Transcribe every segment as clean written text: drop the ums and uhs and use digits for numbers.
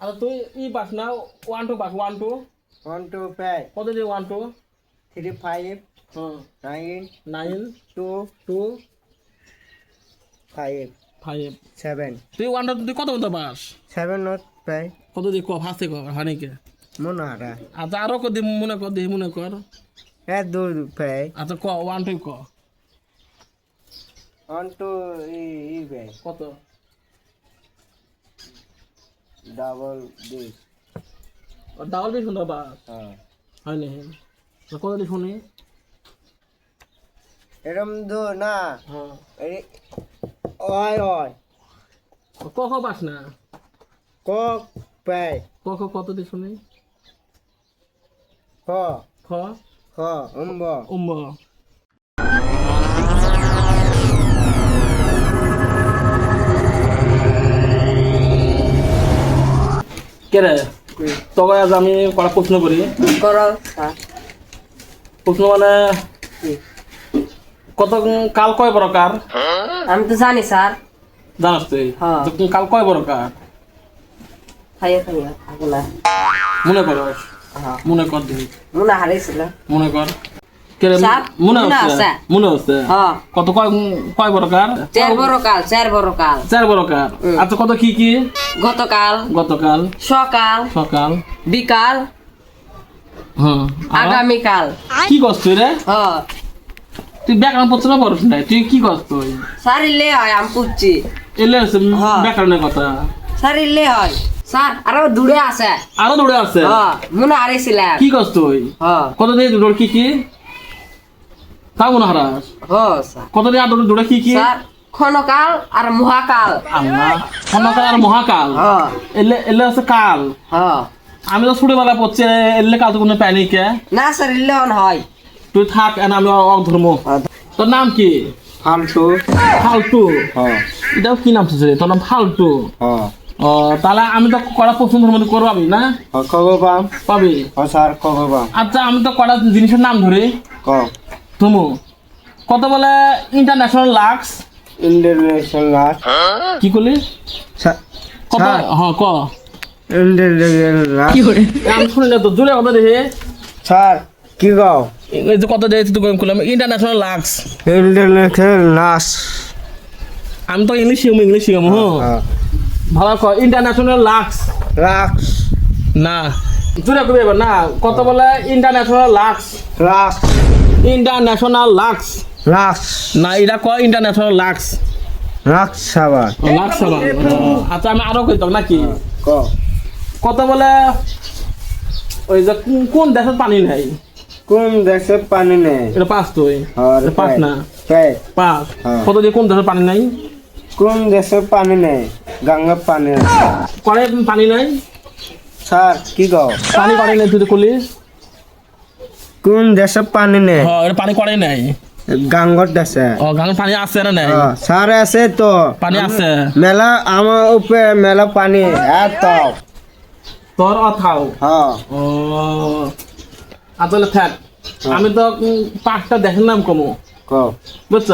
আচ্ছা তুই পাস না 1 2 পাস 1 2 1 2 5 কত দিয়ে 1 2 3 5 হ্যাঁ 9 9 2 2 5 5 7 তুই 1 2 তুই কত মতো পাস 7 not 5 কত দিয়ে ক ফার্স্টে ক হানিকে Monara. আচ্ছা আরো কত দিয়ে মনে কর Do 5 আচ্ছা ক 1 2 ক 1 2 5 কত double this. ডাবল বি শুনতে পাস হয় না কত দিয়ে শুনি এরম দো না হ্যাঁ এই ওই ক ক পাস না কক পাই ক ক কত দিয়ে শুনি খ খ খ উম্ব উম্ব কে রে তোকে আজ আমি কটা প্রশ্ন করি করো প্রশ্ন মানে কত কাল কয় প্রকার আমি তো জানি স্যার জানাস তুই হ্যাঁ। তো কাল কয় প্রকার খাইয়ে খাইয়ে আগলা মনে কর হ্যাঁ মনে কর দিবি মনে হারাইছিল মনে কর কে রে স্যার, মনে মনে হচ্ছে আছে। মনে হচ্ছে হ্যাঁ কত কয় কয় প্রকার 4 বড় কাল 4 বড় কাল 4 প্রকার আচ্ছা কত কি কি গতকাল গতকাল সকাল সকাল বিকাল হ্যাঁ আর আগামীকাল কি করছ তুই রে হ্যাঁ তুই ব্যাকরণ পড়ছ না পড়ছ না তুই কি করছ তুই স্যার ইলে হয় আমি পুচ্ছি এলে আছে হ্যাঁ। ব্যাকরণের কথা স্যার ইলে হয় স্যার আরো দূরে আছে আরো দূরে আছে হ্যাঁ মনে হারাইছিলাম কি করছ তুই হ্যাঁ কত দিয়ে দূর কি কি তাও মনে হারাস হ্যাঁ স্যার কত দিয়ে আর দূরে কি কি স্যার ক্ষণকাল আর মহাকাল আল্লাহ ক্ষণকাল আর মহাকাল হ্যাঁ এলে এলে আছে কাল হ্যাঁ আমি তো ছোটবেলা পড়ছি এলে কাল তো কোনো প্যানি কে না স্যার ইলে হয় তুই থাক এন আমি অধর্ম তোর নাম কি ফালতু ফালতু হ্যাঁ এটাও কি নাম ছিল তোর নাম ফালতু হ্যাঁ ও তাহলে আমি তো কড়া প্রশ্ন ধরে করবো আমি না কব পাম পাবি স্যার কব পাম আচ্ছা আমি তো কড়া জিনিসের নাম ধরি ক তুমু কত বলে ইন্টারন্যাশনাল লাক্স ইন্টারন্যাশনাল লাস্ট কি করলি কত হ্যাঁ ক ইন্টারন্যাশনাল লাস্ট আমি শুনি না তো জোরে কত দেখে স্যার কি গাও এই যে কত দিয়েছি তো করলাম ইন্টারন্যাশনাল লাক্স ইন্টারন্যাশনাল লাস্ট আমি তো ইংলিশ শিখাবো হ্যাঁ ভালো ক ইন্টারন্যাশনাল লাক্স লাক্স না জোরে করবি এবার না কত বলে international Lux last international Lux Lux না এটা ক ইন্টারন্যাশনাল লাক্স লাক্স সাবান লাক্স আবার আচ্ছা আমি আরো কইতাম নাকি ক কত বলে ওই যে কোন দেশের পানি নাই কোন দেশে পানি নেই এটা পাস তুই এটা পাস না পাই পাস হ্যাঁ। কত দিয়ে কোন দেশের পানি নাই কোন দেশে পানি নেই গঙ্গা পানি আছে। করে পানি নাই স্যার কি গাও পানি করে নাই তুই তো কলিস কোন দেশে পানি নেই হ্যাঁ এটা পানি করে নাই গাঙ্গর দেশে ও গাঙের পানি আছে না নাই স্যার আছে তো পানি আছে মেলা আমার উপরে মেলা পানি এত তোর অথাও হ্যাঁ ও আসলে থাক আমি তো 5টা দেশের নাম কমো ক বুঝছ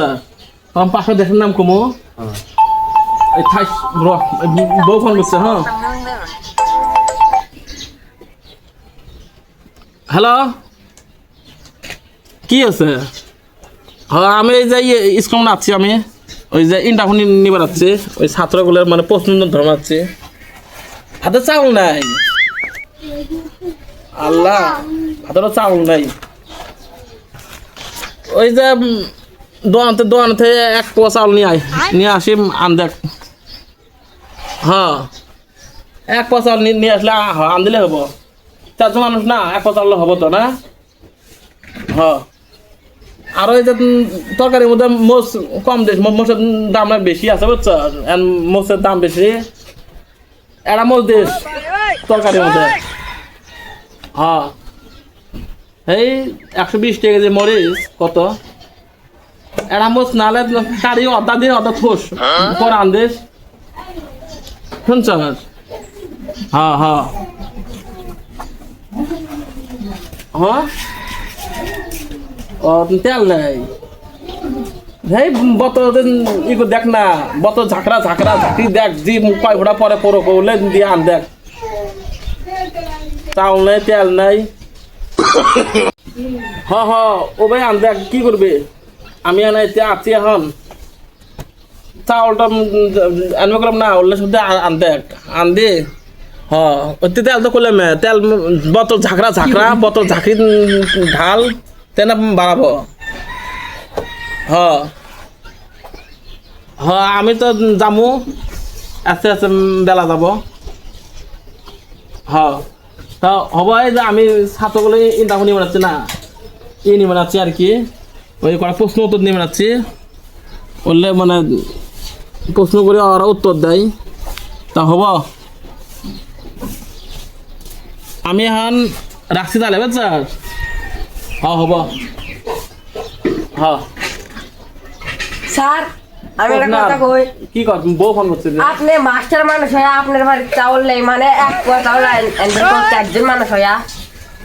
তখন 5টা দেশের নাম কমো হ্যাঁ। এই থাই বউ ফোন করছে হ্যাঁ হ্যালো কি আছে হ্যাঁ আমি এই যে স্কুল আছি আমি ওই যে ইন্টারভিউ নিবার যাচ্ছি ওই ছাত্রগুলোর মানে প্রশ্ন ধর্মাচ্ছি হাতে চাউল নাই আল্লাহ হাতেরও চাউল নাই ওই যে দোকানতে 1 পোয়া চাউল নিয়ে আসি আন দেখ হ্যাঁ 1 পোয়া চাউল নিয়ে আসলে আন দিলে হবো 4জন মানুষ না 1 পোয়া চাউল হবো তো না হ্যাঁ আর ওই যে তরকারির মধ্যে মোষ কম দেশ মোষের দাম বেশি আছে বুঝছো মোষের দাম বেশি এটা মোষ দেশ তরকারির মধ্যে হ্যাঁ এই 120 টাকা যে মরিচ কত এটা মোষ নালে কারি অর্ধা দিন অর্ধা থোস পর আনদেশ শুনছ হ্যাঁ হ্যাঁ হ্যাঁ ও তেল নাই ভাই বত ইগো দেখ না বত ঝাঁকড়া ঝাঁকড়ি দেখ জি কয় ঘোড়া পরে পরে করলে দিয়ে আন দেখ চাউল নাই তেল নাই হ হ ও ভাই আনতে কি করবে আমি এনে এতিয়া আছি এখন চাউলটা আনবে করলাম না ওলে শুধু আনতে আনদি হ ওতে তেল তো করলাম তেল বোতল ঝাঁকড়া ঝাঁকড়া বোতল ঝাঁকড়ি ঢাল তেনা বাড়াবো হ হ আমি তো যামু আস্তে আস্তে বেলা যাব হ তা হব এই যে আমি ছাত্রগুলো ইন্টারভিউ নিয়ে বেড়াচ্ছি না নিয়ে বেড়াচ্ছি আর কি ওই কটা প্রশ্ন উত্তর নিয়ে বেড়াচ্ছি বললে মানে প্রশ্ন করে ওরা উত্তর দেয় তা হব আমি এখন রাখছি তাহলে স্যার হ্যাঁ হব হ্যাঁ স্যার আমি একটা কথা কই কি কর বউ ফোন করছে যে? আপনি মাস্টার মানুষ হয়ে আপনার বাড়ির চাউল নেই মানে এক পোয়া চাউল এনদের করতে একজন মানুষ হইয়া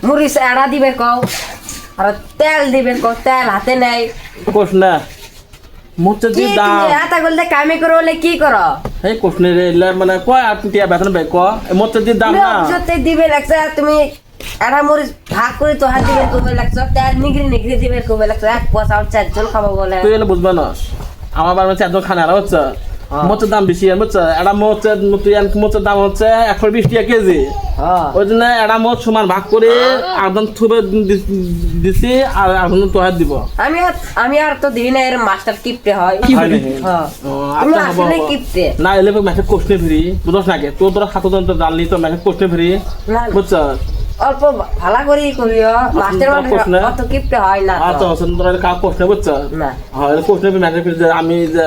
মুড়ি এড়া দিবে কও আর তেল দিবে কও তেল হাতে নেই কোশ না মোটে কি যে দাম তুমি হাতে গলতে কামি করো বলে কি করো এই কোশ নে রে মানে কয় আপনি টিয়া বেতন বে ক মোটে যে দাম তুমি না অফিসতে দিবে লাগছে তুমি এড়া মুড়ি ভাগ করে তো হাত দিবে কবে লাগছে তেল নিগরি নিগরি দিবে কবে লাগছে এক পোয়া চাউল চারজন খাবো বলে তুই এলে বুঝবা না আমার বাড়ি চারজন খানারা হচ্ছে মোটের দাম বেশি বুঝছো এটা মোচে তুই মোচের দাম হচ্ছে 120 টাকা কেজি হ্যাঁ ওই জন্য এটা মোট সমান ভাগ করে একদম থুবে দিছি আর এখন তো হাত দিব আমি আর তো দিই না এর মাস্টার কিপটে হয় হয় নাকি? হ্যাঁ ও, তুমি আচ্ছা হবো, আসলে হবো। কিপটে না এলে ম্যাচে কোশ্চে ফ্রি বুঝছ নাকি তোরা খাতো তো জানলি তো ম্যাচে কোশ্চে ফ্রি না বুঝছো অল্প ভালো করে করিও মাস্টার মানুষ প্রশ্ন? অত কিপটে হয় না আচ্ছা তো। হোসেন তোরা কাউ কোশ্চে বুঝছো না হ্যাঁ কোশ্চে ম্যাচে ফ্রি আমি যে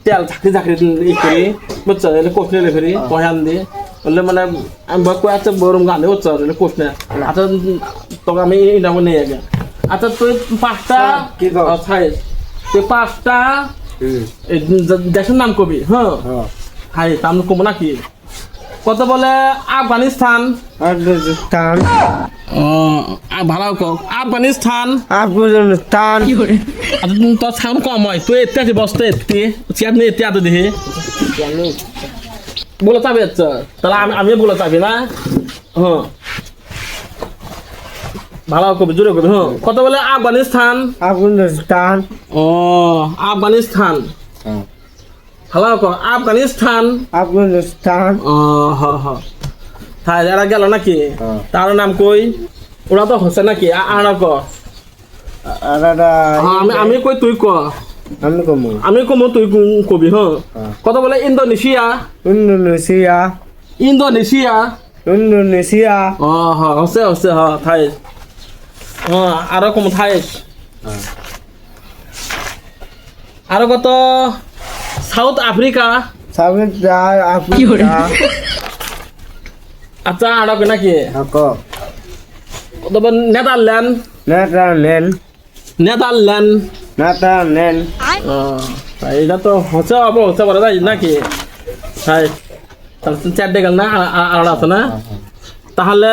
তেল ঝাঁকড়ি ঝাঁকড়ি ই করি বুঝছো এলে কোশ্চে ফ্রি কহান দিয়ে বললে মানে আমি ভয় করে আছে বরম গানে বুঝছো এলে কোশ্চে আচ্ছা তোকে আমি এটা নিয়ে গে আচ্ছা তুই 5টা কি কও? সাইজ তুই 5টা এই দেশের নাম কবি হ্যাঁ হ্যাঁ হাই তাম কমো নাকি কত বলে আফগানিস্তান আফগানিস্তান ভালো কক আফগানিস্তান আফগানিস্তান আচ্ছা তোর সাউন্ড কম হয় তুই এতে আছে বসতে এতে চেয়ার নিয়ে এতে আতে দেখি জানি বলে চাবি আচ্ছা তাহলে আমি বলে চাবি না হ্যাঁ ভালো কবি জোরে কবি হ্যাঁ কত বলে আফগানিস্তান আফগানিস্তান ও আফগানিস্তান ভালো কক আফগানিস্তান আফগানিস্তান ও হ হ হ্যাঁ এরা গেল নাকি হ্যাঁ। তার নাম কই ওরা তো হচ্ছে নাকি আর ক আর আমি কই তুই ক আমি কমু আমি কম তুই কবি হ্যাঁ হ্যাঁ। কত বলে ইন্দোনেশিয়া ইন্দোনেশিয়া ইন্দোনেশিয়া ইন্দোনেশিয়া ও হচ্ছে হচ্ছে হ থাই আরো কম থাই আরো কত সাউথ আফ্রিকা সাউথ আফ্রিকা আচ্ছা আরো কি নাকি আকো কত বলে নেদারল্যান্ড নেদারল্যান্ড নেদারল্যান্ড নেদারল্যান্ড এটা তো হচ্ছে হচ্ছে বলে তাই নাকি তাই তাহলে 4 গেল না আর আছে না তাহলে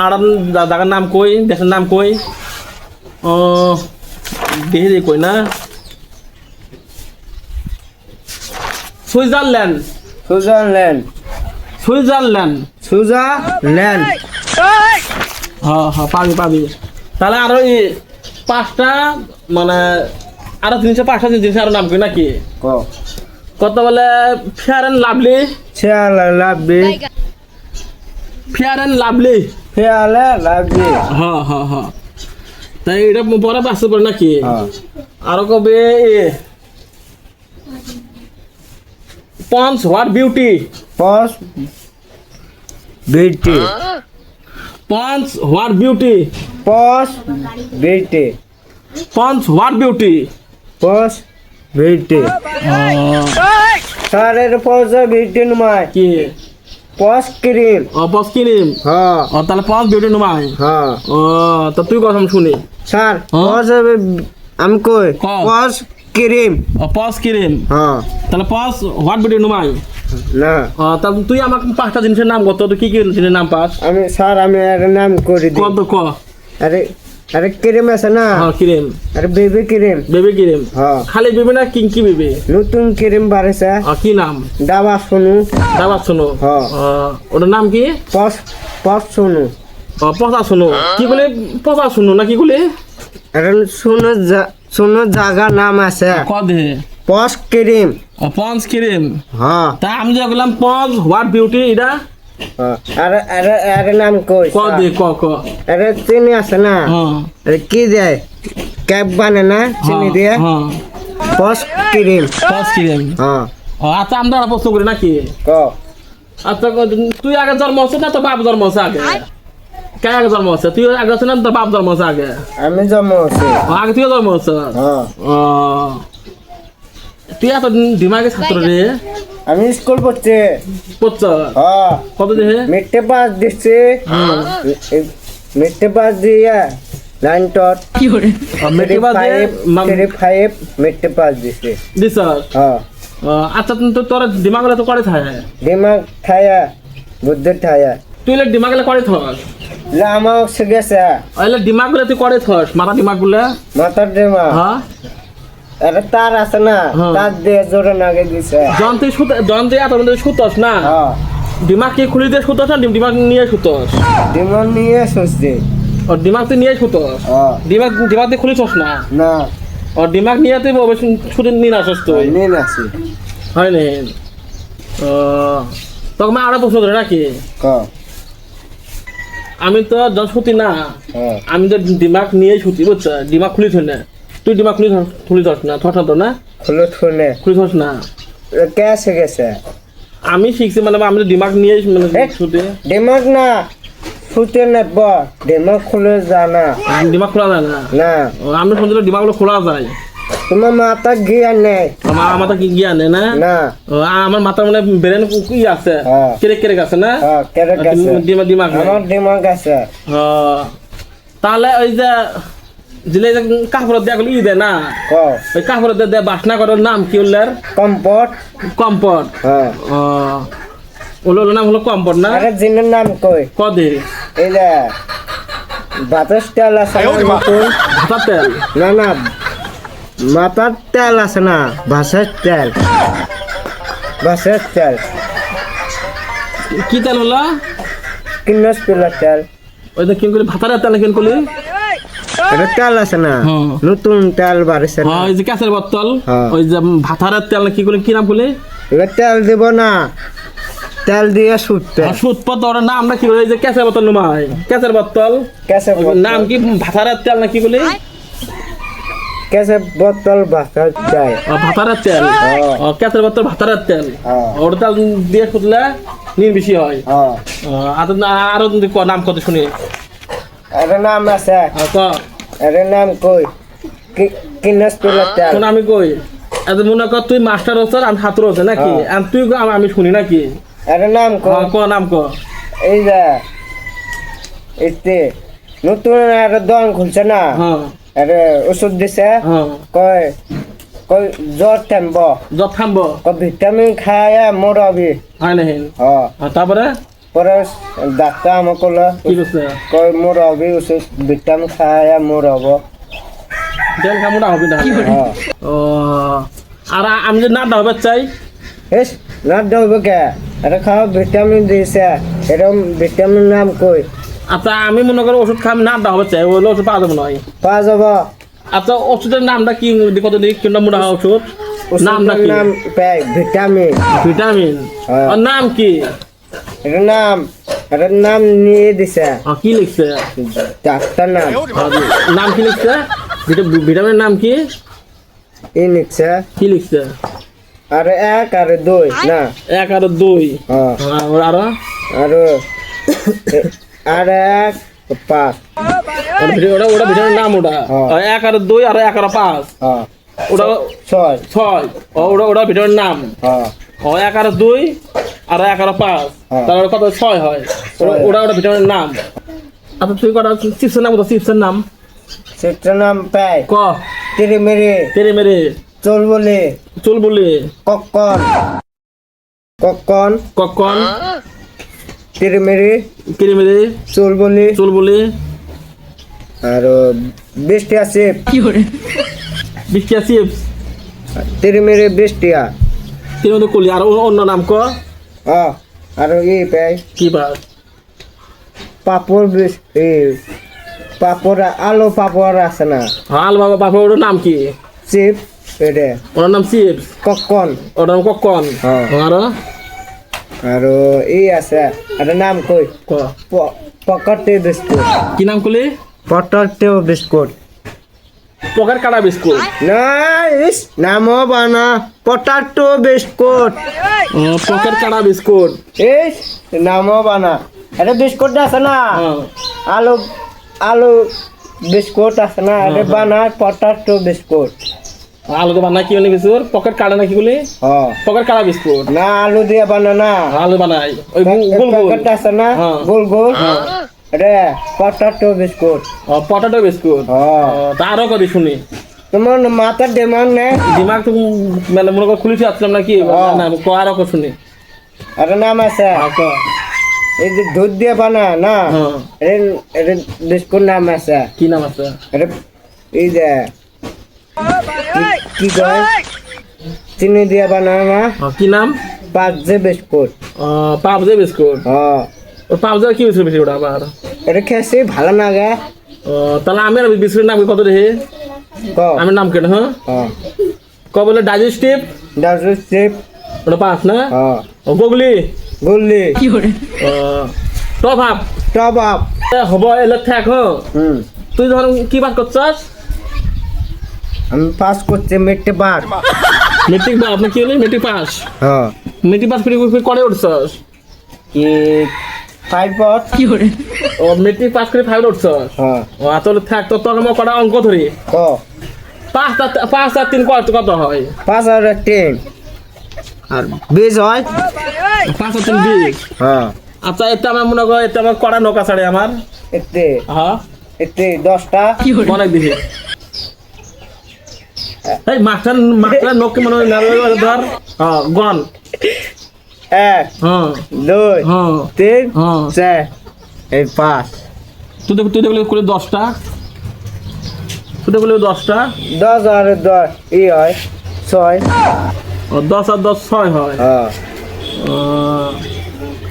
আর জায়গার নাম কই দেশের নাম কই ও দেখি কই না সুইজারল্যান্ড সুইজারল্যান্ড সুইজারল্যান্ড সুইজারল্যান্ড হ্যাঁ হ্যাঁ পাবি পাবি তাহলে আরো 5টা মানে আরো 5টা জিনিস আরো নাম কই নাকি ক কত বলে ফেয়ার এন্ড লাভলি ছেলে লাভি ফেয়ার এন্ড লাভলি ছেলে লাভি হ্যাঁ হ্যাঁ হ্যাঁ তাই এটা পরে বাসতে পারে নাকি হ্যাঁ আরো কবে পন্স হোয়াট বিউটি পস বিটি পন্স হোয়াট বিউটি পস বিটি পন্স হোয়াট বিউটি পস বিটি সারের পস বিটি নমাই কি পস ক্রিম ও পস ক্রিম হ্যাঁ ও তাহলে পন্স বিউটি নমাই হ্যাঁ ও তা তুই কথা শুনি স্যার হ্যাঁ? পস আমি কই কও। পস ক্রিম ও পস ক্রিম হ্যাঁ তাহলে পস হোয়াট বিউটি নমাই না ও তা তুই আমাকে 5টা জিনিসের নাম কত তুই কি কি জিনিসের নাম পাস আমি স্যার আমি এর নাম করে দিই কত ক আরে আরে ক্রিম আছে না হ্যাঁ ক্রিম আরে বেবি ক্রিম বেবি ক্রিম হ্যাঁ খালি বেবি না কিংকি বেবি নতুন ক্রিম বাড়েছে কি নাম দাবা শুনু দাবা শুনো হ্যাঁ। ওটার নাম কি পস পস শুনু পচা শুনো কি বলে পচা শুনো না কি বলে আর শুনো জায়গা নাম আছে কদে পস ক্রিম পঞ্চ ক্রিম হ্যাঁ তা আমি যে বললাম পঞ্চ হোয়াট বিউটি এটা আর আর আর নাম কই কদে ক আরে চিনি আছে না হ্যাঁ আরে কি দেয় ক্যাপ বানে না চিনি দিয়ে হ্যাঁ পস ক্রিম পঞ্চ ক্রিম হ্যাঁ আচ্ছা আমরা প্রশ্ন করি নাকি ক আচ্ছা তুই আগে জন্ম হচ্ছে না তোর বাপ জন্ম হচ্ছে আগে কে আগে জন্ম হচ্ছে তুই আগে হচ্ছে না তোর বাপ জন্ম হচ্ছে আগে আমি জন্ম হচ্ছে আগে তুই জন্ম হচ্ছে হ্যাঁ তুই এত দিমাগে ছাত্র রে আমি স্কুল পড়ছি পড়ছ হ্যাঁ কত দেহে মিট্টে পাস দিচ্ছি মিট্টে পাস দিয়ে লাইন টট মেট্রিক পাস দিয়ে থ্রি ফাইভ মিট্টে পাস দিচ্ছি দিছ হ্যাঁ আচ্ছা তোর দিমাগ তো করে থাকে দিমাগ ঠায়া বুদ্ধি ঠায়া তুই দিমাগ করে থস আমার গেছে ওইলে দিমাগ গুলো তুই করে থস মাথা দিমাগ গুলো মাথার দিমাগ হ্যাঁ আরে তার আছে না হ্যাঁ। তার দিয়ে জোরে নাগে দিছে যন্ত্রে এত সুতস না হ্যাঁ দিমাগ কি খুলি দিয়ে সুতস না দিমাগ নিয়ে সুতস দিমাগ নিয়ে সুস্থি ওর দিমাগ তুই নিয়ে সুতস হ্যাঁ দিমাগ দিয়ে খুলিছস না না ওর দিমাগ নিয়ে তুই শুধু নিয়ে আসস তুই নিন আছি হয় নি তখন আরো প্রশ্ন ধরে নাকি ক আমি তো যখন শুতি না হ্যাঁ আমি তো দিমাগ নিয়ে শুতি বুঝছ দিমাগ খুলি থই না তুই দিমাগ খুলি থস না থস না তো না খুলে শুনে খুলি থস না কেসে গেছে আমি শিখছি মানে আমি তো দিমাগ নিয়ে মানে এ? শুতি দিমাগ না ফুটে নেব দিমাগ খুলে জানা দিমাগ খোলা যায় না না আমি শুনছিলাম দিমাগগুলো খোলা যায় তোমার মাথা জ্ঞান নেই আমার মাথা কি জ্ঞান নেই না না আমার মাথার মানে ব্রেন কি আছে হ্যাঁ। কেরেক কেরেক আছে না হ্যাঁ কেটে গেছে দিমাগ নেই। আমার দিমাগ আছে তাহলে ওই যে দিলে যে কাপড় দেয়া ই দে না ক ওই কাপড় দে বাসনা করার নাম কি উল্লের কম্পট কম্পট হ্যাঁ ওর নাম হলো কম্পট না আরে জিনের নাম কই কদে এই যে বাতাস তেল আছে না নতুন ভাতা তেল না না মাথার তেল আছে না বাসের তেল বাসের তেল কি তেল হলো কিনস পিলার তেল ওই যে কিন করি ভাতার তেল কিন করলি এটা তেল আছে না হ্যাঁ। নতুন তেল বাড়ছে না ওই যে ক্যাসের বোতল হ্যাঁ। ওই যে ভাতার তেল কি করে কি নাম বলে এটা তেল দিব না তেল দিয়ে শুটতে সুদ পত ওর নাম না কি বলে এই যে ক্যাসের বোতল নুমাই ক্যাসের বোতল কেসে ওই নাম কি ভাতার তেল না কি বলে কেসে বোতল বাসা যায় ভাতার তেল হ্যাঁ। ক্যাসের বোতল ভাতার তেল হ্যাঁ। ওর তেল দিয়ে শুধলে নিন বেশি হয় হ্যাঁ আরো যদি নাম কত শুনি এর নাম আছে ক এর নাম কই কিনস পিলার তেল শোন আমি কই এত মনে কর তুই মাস্টার হচ্ছে আমি ছাত্র হচ্ছে নাকি হ্যাঁ। আর তুই আমি শুনি নাকি এর নাম কই ক নাম ক এই যে এতে নতুন আর দোকান খুলছে না হ্যাঁ আরে ওষুধ দিছে হ্যাঁ কয় কয় জ্বর থামব জব থামবো কয় ভিটামিন খায় মরবি হয় না হ্যাঁ তারপরে পরে ডাক্তার আমাকে কলো কি করছে কয় মরবি ওষুধ ভিটামিন খায় মরব তেল কামড়া হবে না হ্যাঁ ও আর আমি যদি না দাও চাই হেস না দেবো কে এটা খাওয়া ভিটামিন দিছে এরকম ভিটামিন নাম কই আচ্ছা আমি মনে করি ওষুধ খাম না দাও চাই ওই ওষুধ পাওয়া যাবে নয় পাওয়া যাব আচ্ছা ওষুধের নামটা কি কত দিই কোনটা মোটা ওষুধ নামটা ওষুধের কি নাম পাই ভিটামিন ভিটামিন হ্যাঁ। আর নাম কি এটার নাম নিয়ে দিছে কি লিখছে ডাক্তার নাম নাম কি লিখছে ভিটামিনের নাম কি ই নিচ্ছে কি লিখছে আর এক আর দুই না 1 আর 2 হ্যাঁ আর আর আর এক পাঁচ ওটা ভিটামিনের নাম ওটা হ্যাঁ। 1 আর 2 আর 1 আর 5 হ্যাঁ ওটা ছয় 6 ওটা ভিটামিনের নাম হ্যাঁ 1 আর 2 আর 1 আর 5 হ্যাঁ। তাহলে কত 6 হয় ওটা ভিটামিনের নাম আচ্ছা তুই কটা চিপসের নাম চিপসের নাম সেটার নাম পাই ক তেরে মেরে তেরে মেরে চল বলে চুল বলি কক্কন কক্কন কখন তেরে মেরে কেড়ে মেরে চল বলে চুল বলি আর বৃষ্টি আছে বিস্কিয়া চিপস তেরে মেরে বৃষ্টিয়া তিন মধ্যে কলি আর অন্য নাম ক আর ই পাই কি বার পাপড় পাপড় আলু পাপড় আছে না হাল বাবা বাপা ওটার নাম কি চিপ এটা ওটার নাম চিপস ককন ওটার নাম কখন হ্যাঁ। আরো আর আছে এটা নাম কই পকেটে বিস্কুট কি নাম করলি পকেটে বিস্কুট পকেট কাটা বিস্কুট না ইস নামও বানা পটাটো বিস্কুট পকেট কাটা বিস্কুট ইস নামও বানা এটা বিস্কুট আছে না হ্যাঁ। আলু আলু বিস্কুট আছে না এটা বানা পটাটো বিস্কুট আলু তো বানায় কি বলে বিস্কুট পকেট কাটা না কি বলি হ্যাঁ পকেট কাটা বিস্কুট না আলু দিয়ে বানা না আলু বানাই ওই গোল গোল পকেট আছে না হ্যাঁ। গোল গোল এটা পটাটো বিস্কুট পটাটো বিস্কুট হ্যাঁ তা আরো কদি শুনি তোমার মাথার ডিমান্ড নেই দিমাগ তো মানে মনে কর খুলিতে আসলাম নাকি না আরো কো শুনি এটা নাম আছে এই যে দুধ দিয়ে বানা না হ্যাঁ। এটা বিস্কুট নাম আছে কি নাম আছে এটা এই যে কি কয় চিনি দিয়ে বানা না কি নাম পাঁচ যে বিস্কুট পাবজে বিস্কুট হ্যাঁ ও পাবজে কি বিস্কুট বেশি ওটা আবার এটা খেয়েছি ভালো লাগে তাহলে আমি আর বিস্কুটের নাম কত রে ক আমি নাম কেন হ্যাঁ হ্যাঁ ক বলে ডাইজেস্টিভ ডাজু চিপ ওটা 5 না হ্যাঁ ও গুগলি গুল্লি প্রভাব টপ আপ হব এলে থাক হ্যাঁ তুই ধর কি বাদ করছস আমি পাস করছি মিট্টে পার মেট্রিক বা আপনি কি হলো মেট্রিক পাস হ্যাঁ মেট্রিক পাস করে করে উঠছস কি ফাইভ পট ও মেট্রিক পাস করে 5 উঠছস হ্যাঁ ও তাহলে থাক তো তোর আমার কটা অঙ্ক ধরি ক 5 আর 3 কত হয় 5 আর 20 হয় 5 আর 3 20 হ্যাঁ আচ্ছা এটা আমার মনে কর এটা আমার কড়া নৌকা ছাড়ে আমার এতে হ্যাঁ এতে 10টা অনেক দিকে এই মাস্টার নৌকে মনে হয় ধর হ্যাঁ গন 1 হ্যাঁ 2 হ্যাঁ 3 হ্যাঁ 4 এই 5 তুই দেখলে করে 10টা তুই দেখলে 10টা 10 আর 10 ই হয় 6 ও 10 আর 10 6 হয় হ্যাঁ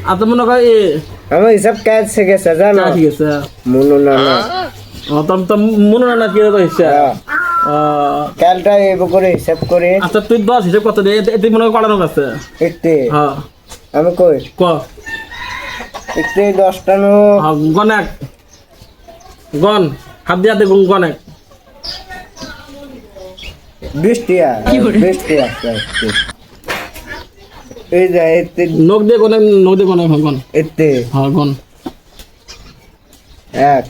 আচ্ছা মনে কর এ আমি হিসাব কাজ শিখেছে জানো ঠিক আছে মনু না ও তো মনে না কি তো হিসাব কালটা এব করে হিসাব করে আচ্ছা তুই 10 হিসাব কত দে এতে মনে কর কড়ানো আছে এতে হ্যাঁ আমি কই ক এতে 10টা নো গনেক গন হাত দিয়ে হাতে গনেক 20 টিয়া 20 টিয়া এই যে এতে নখ দিয়ে গনেক নখ দিয়ে গনেক গন এতে হ্যাঁ গন 1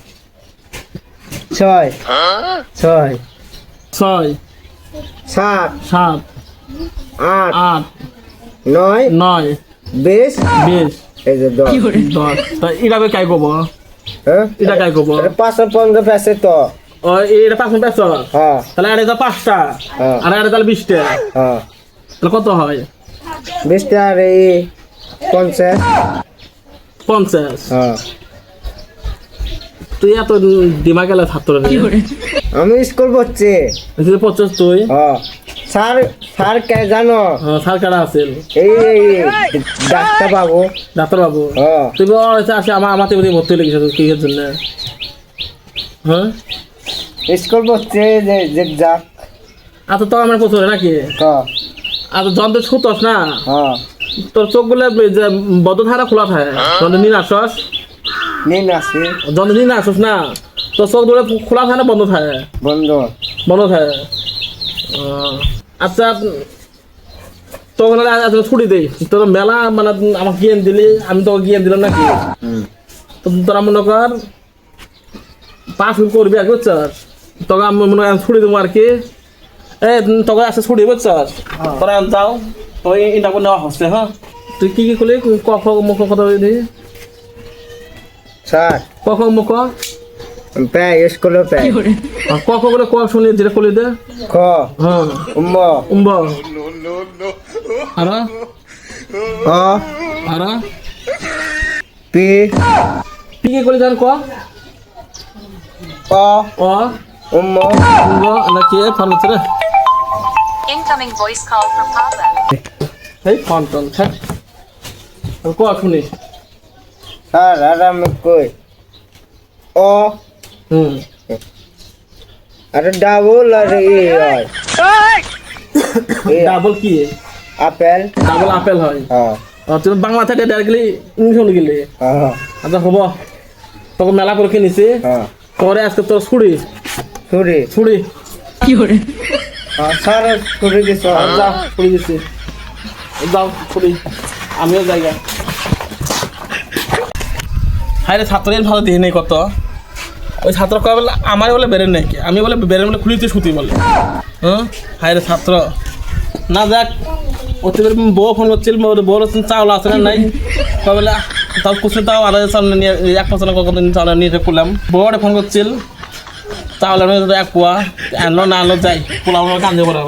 6 6 6 7 7 8 8 9 9 20 20 এই যে 10 10 তা এভাবে কাই করবো হ্যাঁ এটা কাই করবো এটা 550 পেছে তো ও এটা 5 পেছো হ্যাঁ তাহলে আর এটা 5টা হ্যাঁ। আর এটা তাহলে 20টা হ্যাঁ তাহলে কত হয় 20 টা আর এই 50 50 হ্যাঁ তুই এত দিমাগ গেলে ছাত্র আমি স্কুল পড়ছি 50 তুই হ্যাঁ স্যার স্যার কে জানো স্যার কারা আছে এই ডাক্তার বাবু ডাক্তার বাবু হ্যাঁ তুই আসে আমার তেমনি ভর্তি হয়ে গেছে কিসের জন্য হ্যাঁ স্কুল পড়ছি যে যাক আচ্ছা তো আমার পছন্দ নাকি ক আচ্ছা যন্ত্র ছুতস না হ্যাঁ তোর চোখগুলো বদ্ধধারা খোলা থাকে যন্ত্র নিন আসস নিন আসি যন্ত্র নিন আসস না তোর চোখগুলো খোলা থাকে না বন্ধ থাকে বন্ধ বন্ধ থাকে আচ্ছা তোকে ছুটি দেই তোর মেলা মানে আমাকে জ্ঞান দিলি আমি তোকে জ্ঞান দিলাম নাকি তো তোরা মনে কর 5 মিনিট করবি আর বুঝছস তোকে আমি মনে হয় ছুটি দেবো আর কি এ তোকে আসে ছুটি বুঝছস তোরা যাও তোর ইন্টারভিউ নেওয়া হচ্ছে হ্যাঁ তুই কি করলি ক খ মুখ কথা বলি স্যার ক খ মুখ প্যায় স্কুলে প্যায় ক খ করে ক শুনি যেটা করলি দে খ হ্যাঁ উম্ম উম্ব আর অ আর পি কি কি করলি জান ক অ অ উম্ম উম্ব না কি ফোন হচ্ছে রে Incoming voice call from Papa. এই ফোন টোন থাক ক শুনি স্যার আর আমি কই অ হুম আর ডাবল আর হয় ডাবল কি আপেল ডাবল আপেল হয় হ্যাঁ তুমি বাংলা থেকে ডাইরেক্ট গেলি ইংলিশ মনে গেলি হ্যাঁ আচ্ছা হব তোকে মেলা করে কিনেছি হ্যাঁ তোরে আজকে তোর ছুড়ি ছুরি ছুড়ি স্যার ছুরি দিছ যাও ছুড়ি দিচ্ছি যাও ছুড়ি আমিও জায়গা হাই রে ছাত্রের ভালো দিয়ে নেই কত ওই ছাত্র কয় বলে আমার বলে বেরেন নাকি আমি বলে বেরেন বলে খুলিতে সুতি বলে হ্যাঁ হাই রে ছাত্র না যাক অতিবার বউ ফোন করছিল বউর চাউল আছে না নাই কয় বলে তাও কুচু তাও আলাদা চাউল নিয়ে 1 বছর কতদিন চাউল নিয়ে করলাম বউরে ফোন করছিল চাউল এক পোয়া আনলো না আনলো যাই পোলাও কান্দে বলে